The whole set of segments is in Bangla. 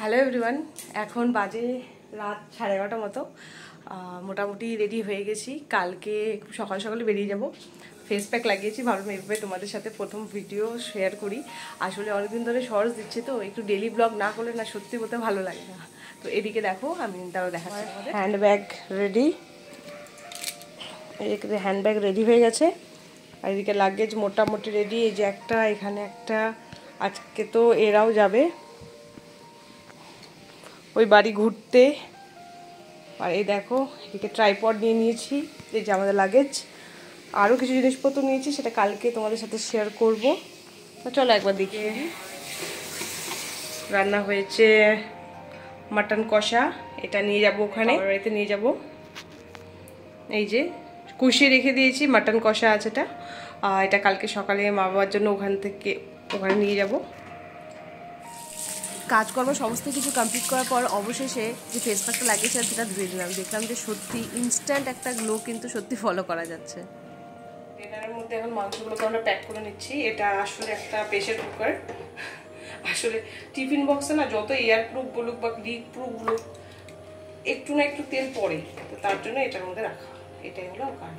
হ্যালো এভরিওয়ান, এখন বাজে রাত 11:30 মতো। মোটামুটি রেডি হয়ে গেছি। কালকে সকাল সকালে বেরিয়ে যাব। ফেস প্যাক লাগিয়েছি, ভাবলাম এভাবে তোমাদের সাথে প্রথম ভিডিও শেয়ার করি। আসলে অনেকদিন ধরে শর্টস দিচ্ছি, তো একটু ডেলি ব্লগ না করলে না সত্যি বলতে ভালো লাগে না। তো এদিকে দেখো, আমি তাও দেখাচ্ছি। হ্যান্ডব্যাগ রেডি, এদিকে হ্যান্ডব্যাগ রেডি হয়ে গেছে, আর এদিকে লাগেজ মোটামুটি রেডি। এই যে একটা, এখানে একটা, আজকে তো এরাও যাবে ওই বাড়ি ঘুরতে। আর এই দেখো, এদিকে ট্রাইপড নিয়ে নিয়েছি, এই যে আমাদের লাগেজ। আরও কিছু জিনিসপত্র নিয়েছি, সেটা কালকে তোমাদের সাথে শেয়ার করব। তো চলো একবার দেখে। রান্না হয়েছে মাটন কষা, এটা নিয়ে যাব ওখানে, বাড়িতে নিয়ে যাব। এই যে কষিয়ে রেখে দিয়েছি, মাটন কষা আছে এটা। এটা কালকে সকালে মা বাবার জন্য ওখানে নিয়ে যাব। কাজকর্ম সমস্ত কিছু কমপ্লিট করার পর অবশেষে যে ফেস প্যাকটা লাগিয়েছিলাম সেটা ধুয়ে দিলাম। দেখলাম যে সত্যি ইনস্ট্যান্ট একটা গ্লো কিন্তু সত্যি ফলো করা যাচ্ছে। ডিনারের মধ্যে এখন মাংসগুলোকে আমরা প্যাক করে নিচ্ছি। এটা আসলে একটা প্রেশার কুকার। আসলে টিফিন বক্সে না যত এয়ার প্রুফ বলুক বা লিক প্রুফ বলুক, একটু না একটু তেল পড়ে, তো তার জন্য এটার মধ্যে রাখা। এটাই হলো কারণ।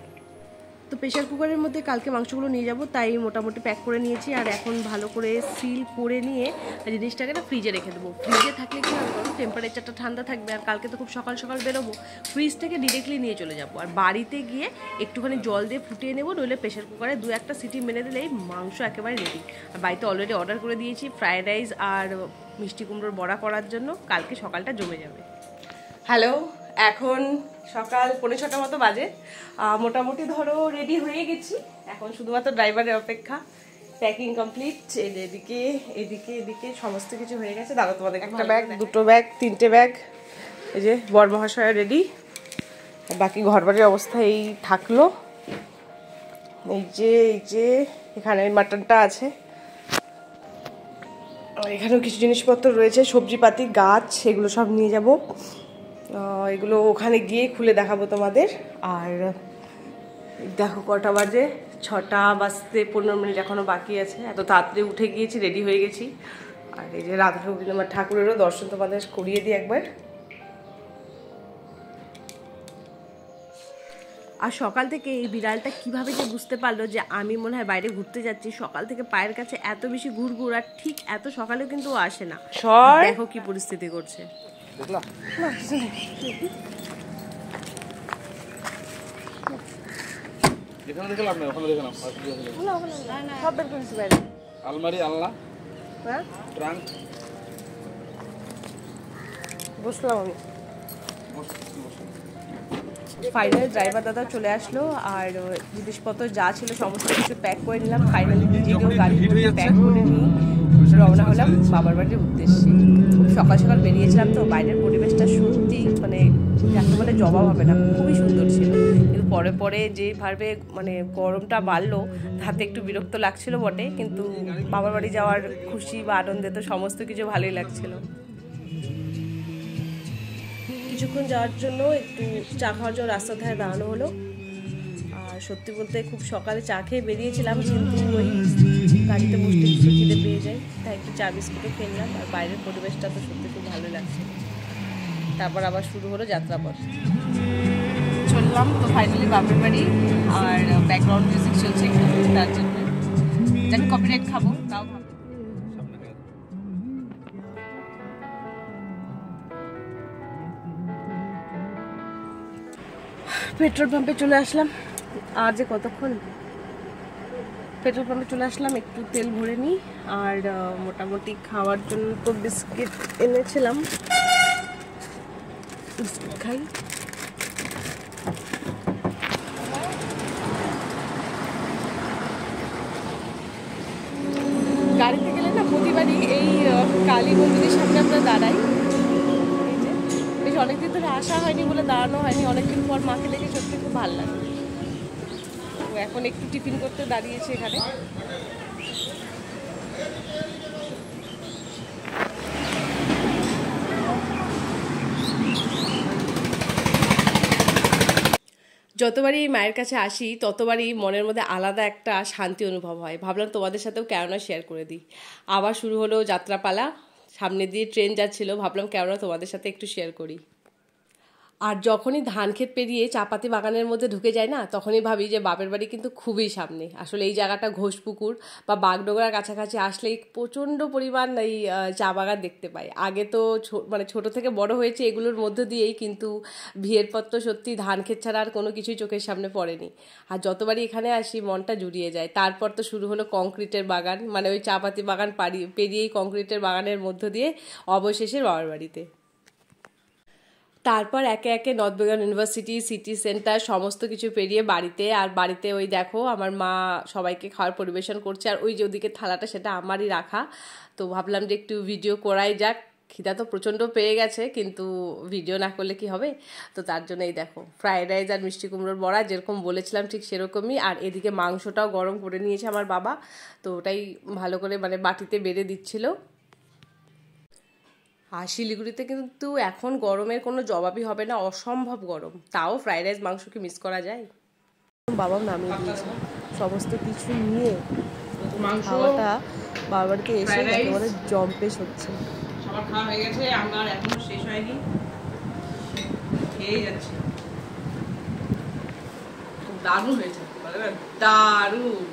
তো প্রেশার কুকারের মধ্যে কালকে মাংসগুলো নিয়ে যাব, তাই মোটামুটি প্যাক করে নিয়েছি। আর এখন ভালো করে সিল করে নিয়ে জিনিসটাকে না ফ্রিজে রেখে দেবো। ফ্রিজে থাকলে কি হবে, টেম্পারেচারটা ঠান্ডা থাকবে। আর কালকে তো খুব সকাল সকাল বেরোবো, ফ্রিজ থেকে ডিরেক্টলি নিয়ে চলে যাবো। আর বাড়িতে গিয়ে একটুখানি জল দিয়ে ফুটিয়ে নেবো, নইলে প্রেশার কুকারে 2-1টা সিটি মেরে দিলেই মাংস একেবারে রেডি। আর বাড়িতে অলরেডি অর্ডার করে দিয়েছি ফ্রায়েড রাইস আর মিষ্টি কুমড়োর বড়া করার জন্য। কালকে সকালটা জমে যাবে। হ্যালো, এখন সকাল 5:45 মতো বাজে। মোটামুটি ধরো রেডি হয়ে গেছি, এখন শুধুমাত্র ড্রাইভারের অপেক্ষা। Packing complete. এদিকে এদিকে এদিকে সমস্ত কিছু হয়ে গেছে। দাদা তোমাদের একটা ব্যাগ, দুটো ব্যাগ, 3টে ব্যাগ। এই যে বর মহাশয় রেডি। বাকি ঘরবাড়ির অবস্থা এই থাকলো। এই যে এখানে মাটনটা আছে, আর এখানেও কিছু জিনিসপত্র রয়েছে, সবজিপাতি গাছ, এগুলো সব নিয়ে যাব। এগুলো ওখানে গিয়ে খুলে দেখাবো তোমাদের। আর দেখো কটা বাজে, 6টা বাজতে 15 মিনিট এখনও বাকি আছে। এত তাড়াতাড়ি উঠে গিয়েছি, রেডি হয়ে গেছি। আর এই যে রাধা রবীন্দ্রনাথ ঠাকুরেরও দর্শন তোমাদের করিয়ে দিই একবার। আর সকাল থেকে এই বিড়ালটা কিভাবে যে বুঝতে পারলো যে আমি মনে হয় বাইরে ঘুরতে যাচ্ছি, সকাল থেকে পায়ের কাছে এত বেশি ঘুরঘুর। আর ঠিক এত সকালেও কিন্তু ও আসে না। দেখো কি পরিস্থিতি করছে। এখানে দেখলাম না, ওখানে দেখলাম। সব বের করেছি বাইরে। আলমারি, আলনা, হ্যাঁ ট্রাঙ্ক। বসলাম আমি। ফাইনাল ড্রাইভার দাদা চলে আসলো, আর জিনিসপত্র যা ছিল সমস্ত কিছু প্যাক করে নিলাম। ফাইনালি নিজেকেও গাড়ি প্যাক করে নিয়ে রওনা হলাম বাবার বাড়ির উদ্দেশ্যে। খুব সকাল সকাল বেরিয়েছিলাম, তো বাইরের পরিবেশটা সত্যি মানে যাকে বলে জবাব হবে না, খুবই সুন্দর ছিল। কিন্তু পরে পরে যেভাবে মানে গরমটা বাড়লো, হাতে একটু বিরক্ত লাগছিল বটে, কিন্তু বাবার বাড়ি যাওয়ার খুশি বা আনন্দে তো সমস্ত কিছু ভালোই লাগছিল। কিছুক্ষণ যাওয়ার জন্য একটু চা খাওয়ার জন্য রাস্তার ধারে দাঁড়ানো হলো। আর সত্যি বলতে খুব সকালে চা খেয়ে বেরিয়েছিলাম, কিন্তু ওই গাড়িতে বসতে একটু খিদে পেয়ে যায়, তাই একটু চা বিস্কুটও খেয়ে নিলাম। আর বাইরের পরিবেশটা তো সত্যি খুব ভালো লাগছে। তারপর আবার শুরু হলো যাত্রাপথ। চললাম তো ফাইনালি বাপের বাড়ি। আর ব্যাকগ্রাউন্ড মিউজিক চলছে একটু, তার জন্য জানি কপিরাইট খাবো, তাও ভাবো। পেট্রোল পাম্পে চলে আসলাম। আর যে কতক্ষণ, পেট্রোল পাম্পে চলে আসলাম, একটু তেল ভরে নিই। আর মোটামুটি খাওয়ার জন্য তো বিস্কিট এনেছিলাম, বিস্কিট খাই। গাড়িতে গেলে না প্রতিবারই এই কালী মন্দিরের সামনে আমরা দাঁড়াই। এই যে বেশ অনেকদিন ধরে আসা হয়নি বলে দাঁড়ানো হয়নি, অনেকদিন পর মাকে দেখে সত্যি খুব ভালো লাগে। তো এখন একটু টিফিন করতে দাঁড়িয়েছি এখানে। যতবারই মায়ের কাছে আসি ততবারই মনের মধ্যে আলাদা একটা শান্তি অনুভব হয়। ভাবলাম তোমাদের সাথেও কেননা শেয়ার করে দিই। আবার শুরু হলো যাত্রাপালা। সামনে দিয়ে ট্রেন যাচ্ছিল, ভাবলাম কেননা তোমাদের সাথে একটু শেয়ার করি। আর যখনই ধান ক্ষেত পেরিয়ে চাপাতি বাগানের মধ্যে ঢুকে যায় না, তখনই ভাবি যে বাপের বাড়ি কিন্তু খুবই সামনে। আসলে এই জায়গাটা ঘোষপুকুর বা বাগডোগরার কাছাকাছি আসলেই প্রচণ্ড পরিমাণ এই চা বাগান দেখতে পাই। আগে তো মানে ছোট থেকে বড় হয়েছে এগুলোর মধ্য দিয়েই, কিন্তু বিয়ের পর তো সত্যি ধান ক্ষেত ছাড়া আর কোনো কিছুই চোখের সামনে পড়েনি। আর যতবারই এখানে আসি মনটা জুড়িয়ে যায়। তারপর তো শুরু হলো কংক্রিটের বাগান, মানে ওই চাপাতি বাগান পেরিয়েই কংক্রিটের বাগানের মধ্য দিয়ে অবশেষে বাবার বাড়িতে। তারপর একে একে north Bengal university, city centre সমস্ত কিছু পেরিয়ে বাড়িতে। আর বাড়িতে ওই দেখো আমার মা সবাইকে খাওয়ার পরিবেশন করছে, আর ওই যে ওদিকে থালাটা সেটা আমারই রাখা। তো ভাবলাম যে একটু ভিডিও করাই যাক। খিদা তো প্রচণ্ড পেয়ে গেছে, কিন্তু ভিডিও না করলে কি হবে। তো তার জন্য এই দেখো ফ্রাইড রাইস আর মিষ্টি কুমড়োর বড়া, যেরকম বলেছিলাম ঠিক সেরকমই। আর এদিকে মাংসটাও গরম করে নিয়েছে আমার বাবা, তো ওটাই ভালো করে মানে বাটিতে বেড়ে দিচ্ছিল। আর শিলিগুড়িতে কিন্তু এখন গরমের কোনো জবাবই হবে না, অসম্ভব গরম। তাও ফ্রাইড রাইস মাংসকে মিস করা যায়। বাবাও নামিয়ে দিয়েছে সমস্ত কিছু নিয়ে, খাওয়াটা বাবার বাড়িতে এসে একেবারে জম্পেশ হচ্ছে। সবার খাওয়া হয়ে গেছে, আমার এখনো শেষ হয়নি, খেয়েই যাচ্ছি। দারুণ হয়েছে, দারুণ।